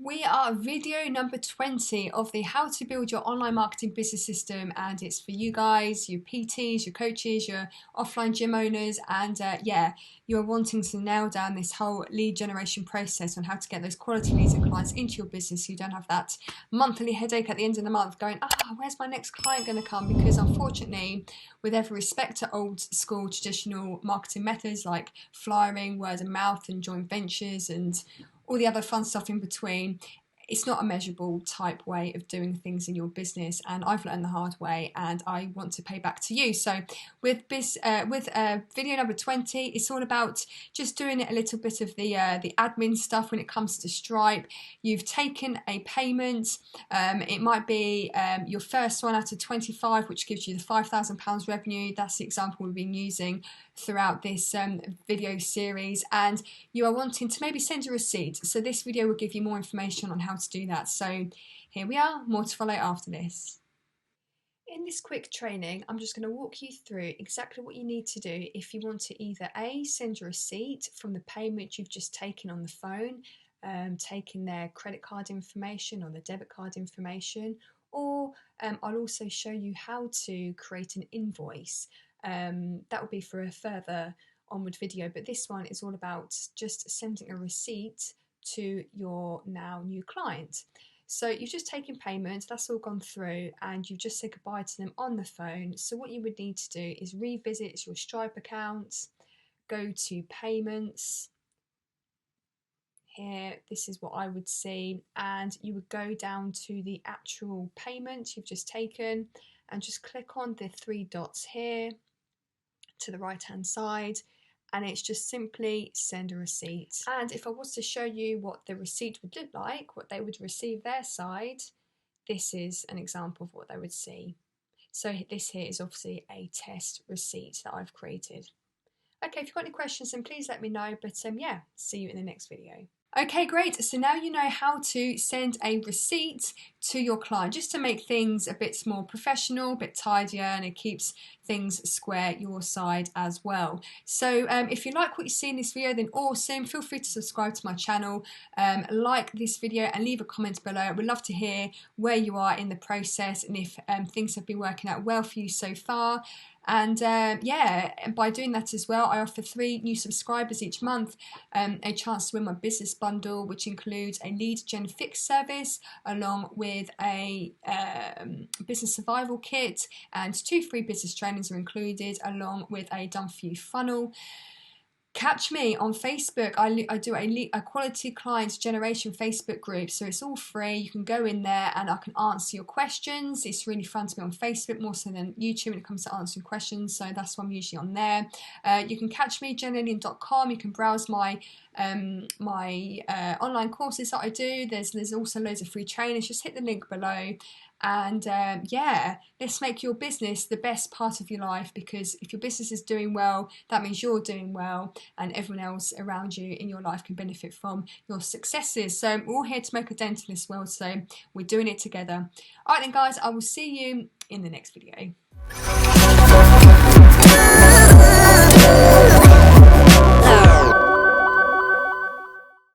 We are video number 20 of the How to Build Your Online Marketing Business System, and it's for you guys, your PTs, your coaches, your offline gym owners, and yeah, you're wanting to nail down this whole lead generation process on how to get those quality leads and clients into your business so you don't have that monthly headache at the end of the month going, where's my next client going to come? Because unfortunately, with every respect to old school traditional marketing methods like flyering, word of mouth and joint ventures and all the other fun stuff in between, it's not a measurable type way of doing things in your business, and I've learned the hard way and I want to pay back to you. So with video number 20, it's all about just doing a little bit of the admin stuff when it comes to Stripe. You've taken a payment, it might be your first one out of 25, which gives you the £5,000 revenue. That's the example we've been using throughout this video series, and you are wanting to maybe send a receipt. So this video will give you more information on how to do that. So here we are, more to follow after this. In this quick training, I'm just going to walk you through exactly what you need to do if you want to either A, send a receipt from the payment you've just taken on the phone, taking their credit card information or the debit card information, or I'll also show you how to create an invoice. That will be for a further onward video, but this one is all about just sending a receipt to your now new client. So you've just taken payment, that's all gone through, and you've just said goodbye to them on the phone. So what you would need to do is revisit your Stripe account, go to payments. Here, this is what I would see, and you would go down to the actual payment you've just taken and just click on the three dots here to the right hand side, and it's just simply send a receipt. And if I was to show you what the receipt would look like, what they would receive their side, this is an example of what they would see. So this here is obviously a test receipt that I've created. Okay, if you've got any questions, then please let me know, but yeah, see you in the next video. Okay, great. So now you know how to send a receipt to your client, just to make things a bit more professional, a bit tidier, and it keeps things square your side as well. So if you like what you see in this video, then awesome. Feel free to subscribe to my channel, like this video and leave a comment below. We'd love to hear where you are in the process and if things have been working out well for you so far. And yeah, by doing that as well, I offer 3 new subscribers each month a chance to win my business bundle, which includes a lead gen fix service along with a business survival kit, and 2 free business trainings are included along with a done for you funnel. Catch me on Facebook. I do a quality clients generation Facebook group, so it's all free. You can go in there and I can answer your questions. It's really fun to be on Facebook, more so than YouTube when it comes to answering questions, so that's why I'm usually on there. You can catch me Lillian.com. You can browse my online courses that I do. There's also loads of free trainers. Just hit the link below. And yeah, let's make your business the best part of your life, because if your business is doing well, that means you're doing well, and everyone else around you in your life can benefit from your successes. So we're all here to make a dent in this world, so we're doing it together. All right then guys, I will see you in the next video.